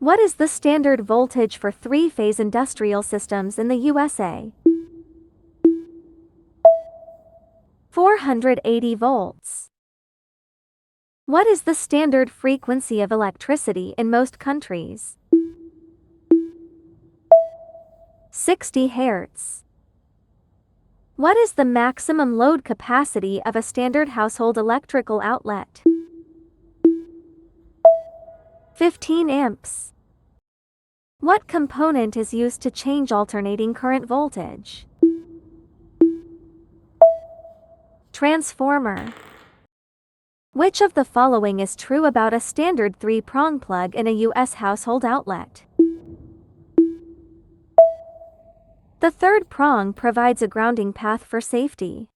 What is the standard voltage for three-phase industrial systems in the USA? 480 volts. What is the standard frequency of electricity in most countries? 60 Hz. What is the maximum load capacity of a standard household electrical outlet? 15 amps. What component is used to change alternating current voltage? Transformer. Which of the following is true about a standard 3-prong plug in a U.S. household outlet? The third prong provides a grounding path for safety.